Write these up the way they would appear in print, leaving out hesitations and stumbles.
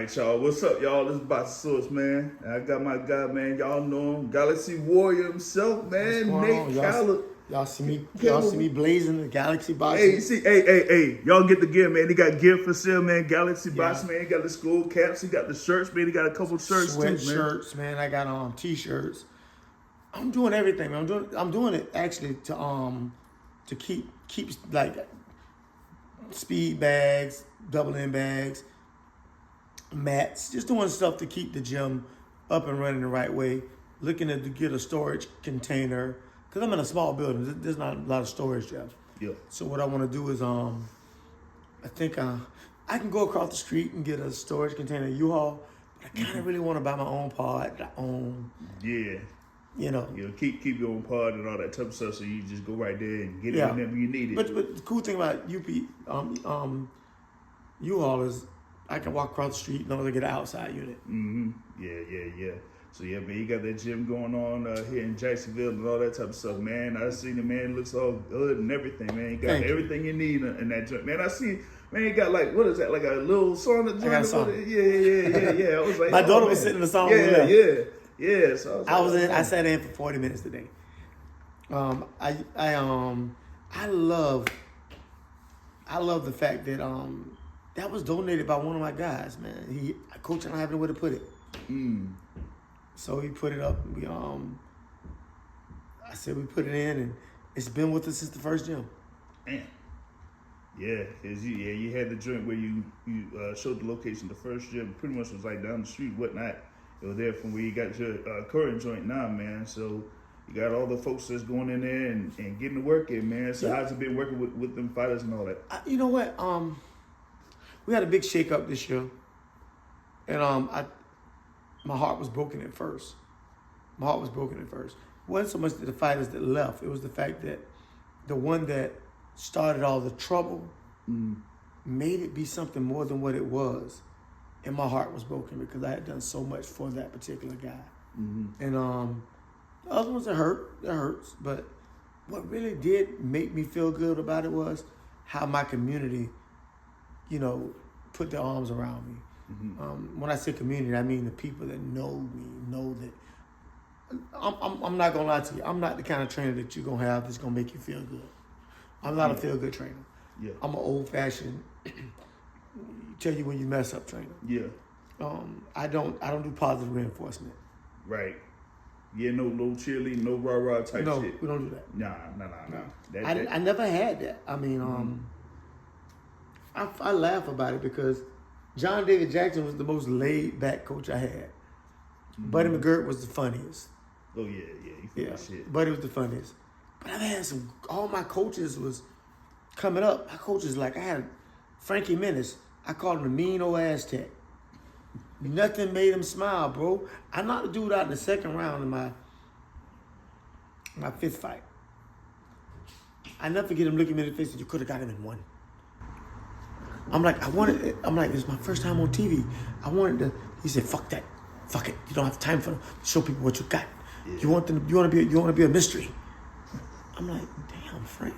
Alright, y'all. What's up, y'all? This is Box Source, man. I got my guy, man. Y'all know him. Galaxxy Warrior himself, man. Nick Campbell. Y'all see me blazing the Galaxy box. Hey. Y'all get the gear, man. He got gear for sale, man. Galaxy box, man. He got the school caps. He got the shirts, man. He got a couple shirts, too, man. Sweatshirts, man. I got t-shirts. I'm doing everything, man. I'm doing it actually to keep like speed bags, double end bags, mats, just doing stuff to keep the gym up and running the right way. Looking to get a storage container because I'm in a small building. There's not a lot of storage, Jeff. Yeah. So what I want to do is I think I can go across the street and get a storage container U-Haul. But I kind of really want to buy my own pod, Yeah. You know, keep your own pod and all that type of stuff, so you just go right there and get it whenever you need it. But the cool thing about U-Haul is I can walk across the street and only get an outside unit. Mm-hmm. Yeah. So yeah, man, you got that gym going on here in Jacksonville and all that type of stuff, man. I seen the man, it looks all good and everything, man. You got everything you need in that gym, man. I see, man, you got like, what is that, like a little sauna gym? I got a sauna. Yeah. I was like, my daughter was sitting in the sauna. Yeah. So I sat in for 40 minutes today. I love the fact that that was donated by one of my guys, man. Coach and I have nowhere to put it. So he put it up. I said we put it in, and it's been with us since the first gym. Man. Yeah, you had the joint where you showed the location. The first gym pretty much was like down the street, whatnot. It was there from where you got your current joint now, man. So you got all the folks that's going in there and getting the work in, man. So how's it been working with them fighters and all that? You know what? We had a big shakeup this year, and my heart was broken at first. It wasn't so much the fighters that left. It was the fact that the one that started all the trouble made it be something more than what it was. And my heart was broken because I had done so much for that particular guy. Mm-hmm. And the other ones that hurts. But what really did make me feel good about it was how my community, put their arms around me. Mm-hmm. When I say community, I mean the people that know me, know that I'm not gonna lie to you. I'm not the kind of trainer that you're gonna have that's gonna make you feel good. I'm not a feel good trainer. Yeah. I'm an old fashioned tell you when you mess up trainer. Yeah. I don't do positive reinforcement. Right. Yeah, no cheerleading, no rah-rah type shit. No, we don't do that. Nah. I never had that. I mean, I laugh about it because John David Jackson was the most laid-back coach I had. Mm-hmm. Buddy McGirt was the funniest. Oh, yeah, he shit. Buddy was the funniest. But I've had all my coaches was coming up. My coaches, I had Frankie Menace. I called him the mean old Aztec. Nothing made him smile, bro. I knocked the dude out in the second round in my fifth fight. I never forget him looking me in the face and you could have got him in one. I'm like, it's my first time on TV. He said, fuck that. Fuck it. You don't have time for them. Show people what you got. Yeah. You want to be a mystery. I'm like, damn, Frank.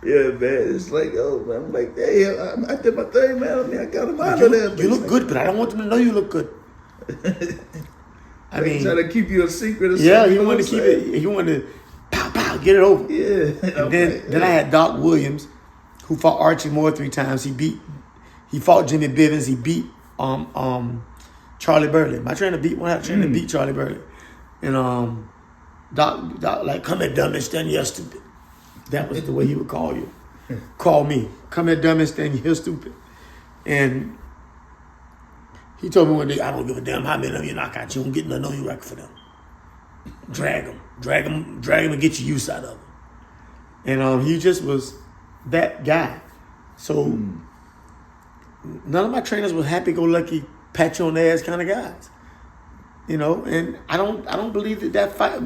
Yeah, man. It's like, man. I'm like, hey, I did my thing, man. I mean, I got him out of there. You look good, but I don't want them to know you look good. I mean, trying to keep you a secret or something. Yeah, you want to keep it. You want to pow, get it over. Yeah. And then I had Doc Williams, who fought Archie Moore 3 times. He fought Jimmy Bivens. He beat Charlie Burley. My trainer beat Charlie Burley. And Doc like, come here, dummy, stand here, stupid. That was the way he would call you. Call me. Come here, dummy, stand here, stupid. And he told me one day, I don't give a damn how many of you knock out. You won't get no you record for them. Drag them and get your use out of them. And he just was that guy. So none of my trainers were happy-go-lucky, pat you on the ass kind of guys. And I don't believe that fight.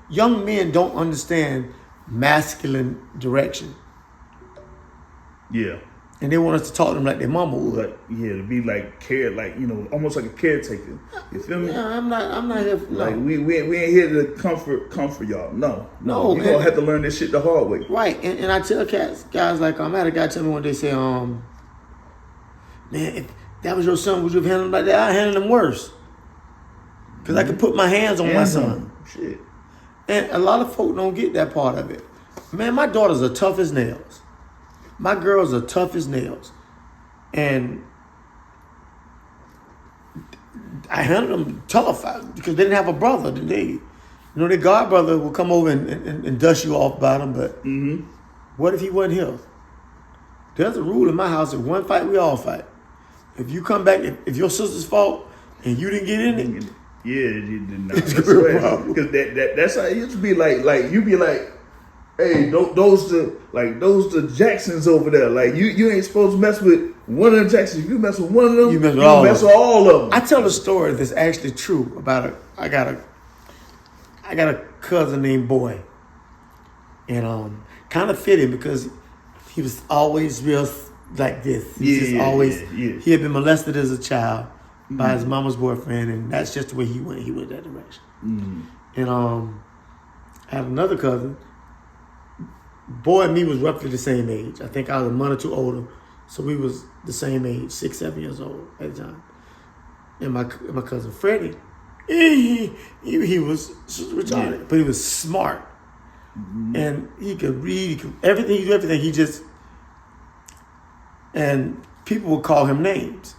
Young men don't understand masculine direction. Yeah. And they want us to talk to them like their mama would. To be like almost like a caretaker. You feel me? Yeah, I'm not here for like we ain't here to comfort y'all. No. You gonna have to learn this shit the hard way. Right. And I tell guys like I had a guy tell me one day say, man, that was your son, would you have handled him like that? I handled him worse. Because I could put my hands on my son. Shit. And a lot of folk don't get that part of it. Man, my daughters are tough as nails. My girls are tough as nails. And I handled them tough because they didn't have a brother, did they? You know, their god brother will come over and dust you off about him, but what if he wasn't here? There's a rule in my house: if one fight, we all fight. If you come back, if your sister's fault and you didn't get in it, you did not. Because that's how it used to be. Like you be like, hey, those the Jacksons over there. Like you ain't supposed to mess with one of the Jacksons. If you mess with one of them, you mess with all of them. I tell a story that's actually true about I got a cousin named Boy, and kind of fitting because he was always real like this. He had been molested as a child by his mama's boyfriend, and that's just the way he went. He went that direction. And I had another cousin. Boy and me was roughly the same age. I think I was a month or two older, so we was the same age, 6, 7 years old at the time. And my cousin Freddie, he was retarded, but he was smart, and he could read. He could everything. He just, and people would call him names,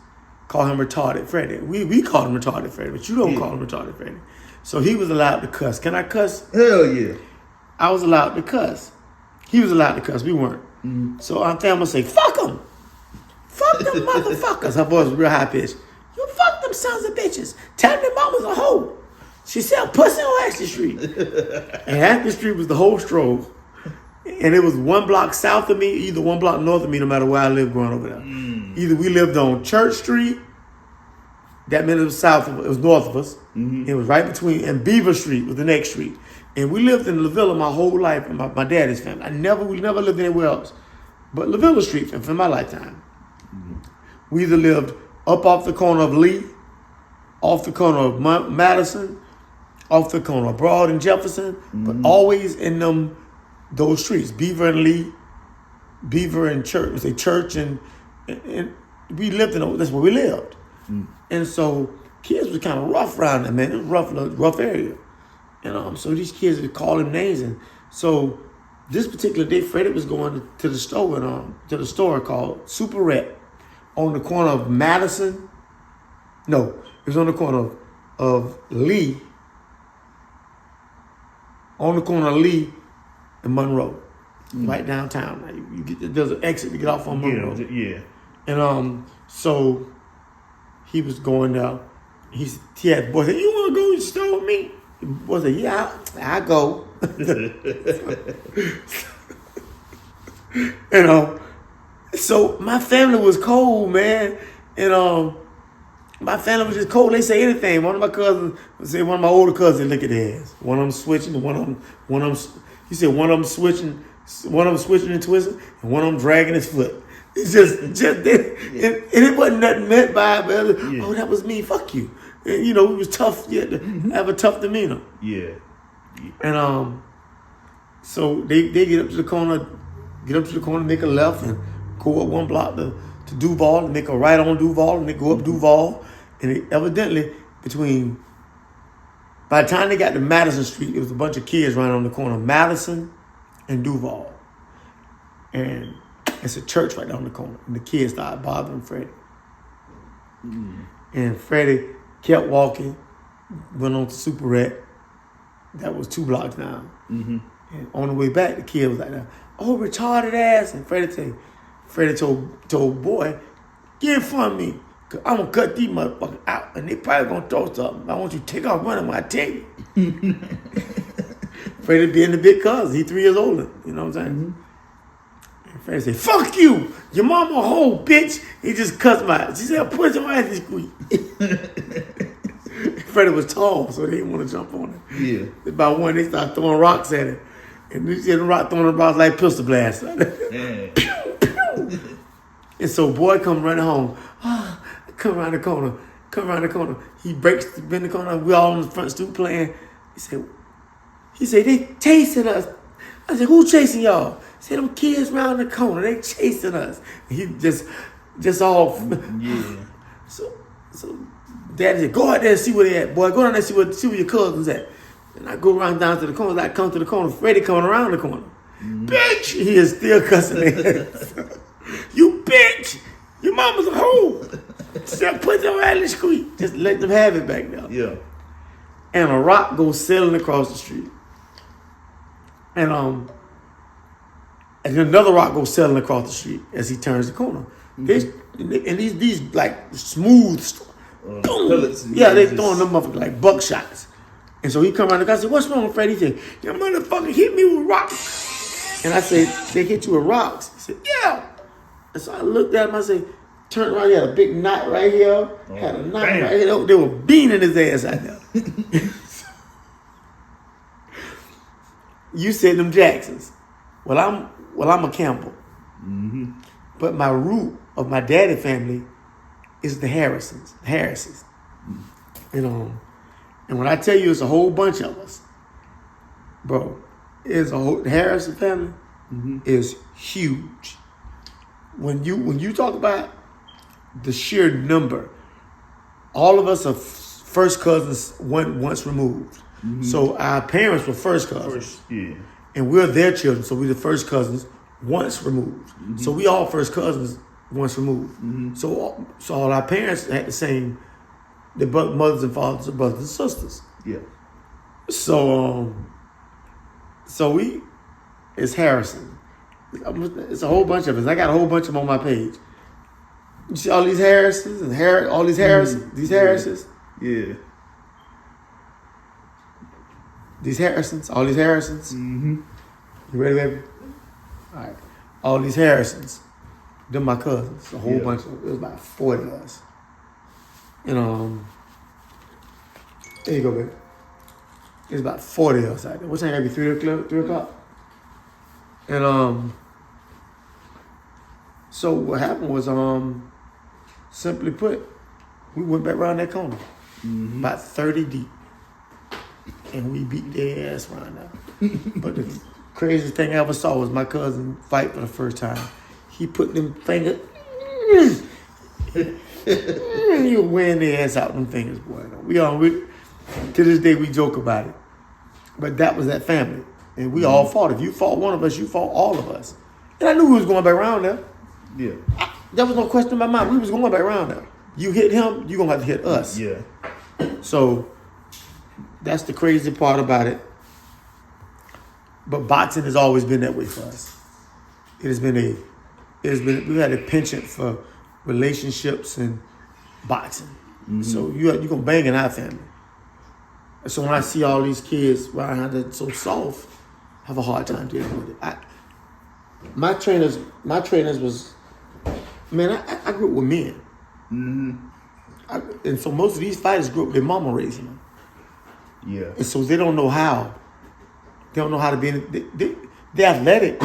call him retarded Freddie. We call him retarded Freddie, but you don't call him retarded Freddie. So he was allowed to cuss. Can I cuss? Hell yeah. I was allowed to cuss. He was allowed to cuss. We weren't. So I'm gonna say, fuck them. Fuck them motherfuckers. Her voice was real high pitched. You fuck them sons of bitches. Tell them their mama's a hoe. She sell pussy on Ashley Street. And Ashley Street was the whole stroll. And it was one block south of me, either one block north of me, no matter where I lived growing over there. Either we lived on Church Street, that meant it was south of us, it was north of us. It was right between, and Beaver Street was the next street. And we lived in La Villa my whole life, and my daddy's family. We never lived anywhere else but La Villa Street for my lifetime. We either lived up off the corner of Lee, off the corner of Madison, off the corner of Broad and Jefferson, but always in those streets, Beaver and Lee, Beaver and Church. We say Church, and we lived in those. That's where we lived. And so kids was kind of rough around there, man. It was rough area. And so these kids would call him names. And so this particular day, Freddie was going to the store called Super Rep on the corner of Madison. No, it was on the corner of Lee. On the corner of Lee and Monroe, right downtown. There's an exit to get off on Monroe. Yeah. And so he was going there. He had the boy said, "You want to go to the store with me?" The boy said, "Yeah, I go." And so my family was cold, man. And my family was just cold. They say anything. One of my cousins, one of my older cousins, look at their ass. One of them switching, and one of them. He said one of them switching and twisting, and one of them dragging his foot. It's just and it wasn't nothing meant by it, but oh, that was me. Fuck you. And, it was tough. You had to have a tough demeanor. Yeah. And so they get up to the corner, make a left, and go up one block to Duval, and make a right on Duval, and they go up Duval, and evidently by the time they got to Madison Street, it was a bunch of kids running on the corner of Madison and Duval, and it's a church right down the corner, and the kids started bothering Freddie. And Freddie kept walking, went on to Super Rec. That was 2 blocks down. And on the way back, the kid was like, "Oh, retarded ass!" And Freddie told Boy, "Get from me, cause I'm gonna cut these motherfuckers out, and they probably gonna throw something. I want you to take off running when I tell you." Freddie being the big cousin, he 3 years older. You know what I'm saying? And Freddie said, "Fuck you, your mama a hoe, bitch." He just cussed my ass. He said, "Put your ass in squeak." Freddie was tall, so they didn't want to jump on him. Yeah. About one, they started throwing rocks at him. And they said throwing the rocks like pistol blasts. And so Boy come running home. Come around the corner. He breaks in the corner. We all on the front stoop playing. He said, "They chasing us." I said, "Who chasing y'all?" He said, "Them kids around the corner. They chasing us." And he just all. Yeah. So Daddy said, go out there and see where they at, boy. Go down there and see where your cousins at. And I go around down to the corner. I come to the corner. Freddie coming around the corner. Bitch! He is still cussing ass. You bitch! Your mama's a hoe! Just put your ass in the street. Just let them have it back now. Yeah. And a rock goes sailing across the street. And another rock goes sailing across the street as he turns the corner. These like smooth pellets. Yeah, they throwing them up like buckshots. And so he come around the guy and said, what's wrong with Freddie? He said, your motherfucker hit me with rocks. And I said, they hit you with rocks? He said, yeah. And so I looked at him, I said, turned around, he had a big knot right here, had a knot right here. They were beaning his ass out there. You said them Jacksons. Well, I'm a Campbell. Mm-hmm. But my root of my daddy family is the Harrisons. Mm-hmm. And when I tell you it's a whole bunch of us, bro, the Harrison family is huge. When you talk about the sheer number, all of us are first cousins once removed. Mm-hmm. So our parents were first cousins. And we're their children, so we're the first cousins once removed. Mm-hmm. So we all first cousins once removed. Mm-hmm. So all our parents had the same, their mothers and fathers are brothers and sisters. Yeah. So it's Harrison. It's a whole bunch of us. I got a whole bunch of them on my page. You see all these Harrisons and all these Harrisons, these Harrisons? Yeah. These Harrisons, all these Harrisons. Mm-hmm. You ready, baby? All right. All these Harrisons, they're my cousins. A whole bunch of them. It was about 40 of us. And there you go, baby. There's about 40 of us out there. What time gotta be 3 o'clock? And so what happened was, simply put, we went back around that corner. Mm-hmm. About 30 deep. And we beat their ass around there. But the craziest thing I ever saw was my cousin fight for the first time. He put them fingers. He was wearing their ass out them fingers, boy. To this day we joke about it. But that was that family. And we all fought. If you fought one of us, you fought all of us. And I knew we was going back around there. Yeah. There was no question in my mind. We was going back around there. You hit him, you gonna have to hit us. Yeah. So that's the crazy part about it. But boxing has always been that way for us. We've had a penchant for relationships and boxing. Mm-hmm. So you're gonna bang in our family. So when I see all these kids running around that's so soft, I have a hard time dealing with it. My trainers was, man, I grew up with men. Mm-hmm. And so most of these fighters grew up with their mama raising them. Yeah. And so they don't know how. They don't know how to be they're athletic,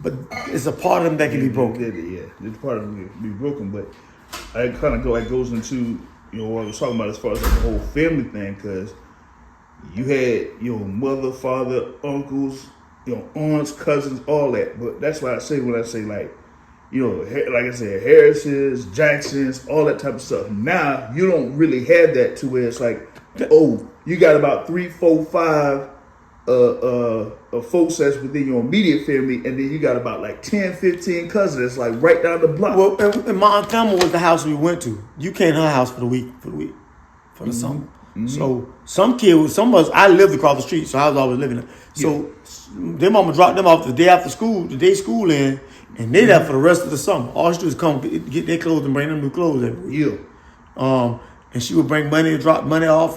but it's a part of them that can be broken. Yeah, it's part of them can be broken, but I kind of goes into, what I was talking about as far as like the whole family thing, because you had your mother, father, uncles, aunts, cousins, all that. But that's why I say when I say like I said, Harris's, Jacksons, all that type of stuff. Now you don't really have that to where it's like, oh, you got about 3, 4, 5 folks that's within your immediate family, and then you got about like 10, 15 cousins that's like right down the block. Well, and my Aunt Thelma was the house we went to. You came to her house for the summer. Mm-hmm. So some of us, I lived across the street, so I was always living there. So their mama dropped them off the day after school, the day school in, and they there for the rest of the summer. All she do is come get their clothes and bring them new clothes every week. Yeah. And she would bring money and drop money off.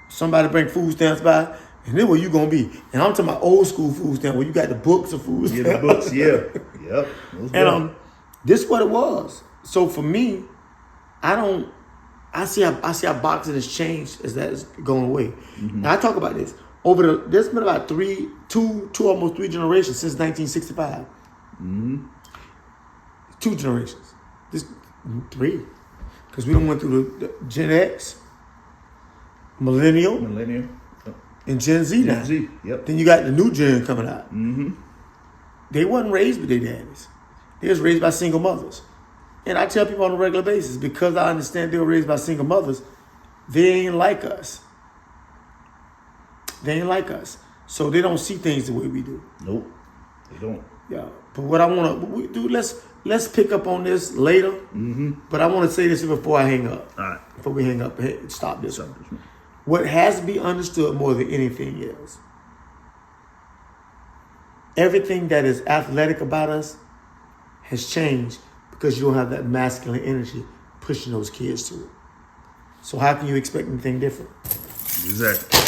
Somebody bring food stamps by, and then where you gonna be? And I'm talking about old school food stamp where you got the books of food stamps. Yeah, the books. Yeah. Yep. And this is what it was. So for me, I see how boxing has changed as that is going away. Mm-hmm. Now I talk about this there's been about two almost 3 generations since 1965. Mm-hmm. 2 generations. This 3, because we done went through the Gen X, Millennial, and Gen Z now. Gen Z. Yep. Then you got the new gen coming out. Mm-hmm. They wasn't raised with their daddies. They was raised by single mothers. And I tell people on a regular basis, because I understand they were raised by single mothers, they ain't like us. They ain't like us. So they don't see things the way we do. Nope, they don't. Yeah. But what I want to do, let's pick up on this later. Mm-hmm. But I want to say this before I hang up. All right. Before we hang up, stop this one. What has to be understood more than anything is everything that is athletic about us has changed because you don't have that masculine energy pushing those kids to it. So how can you expect anything different? Exactly.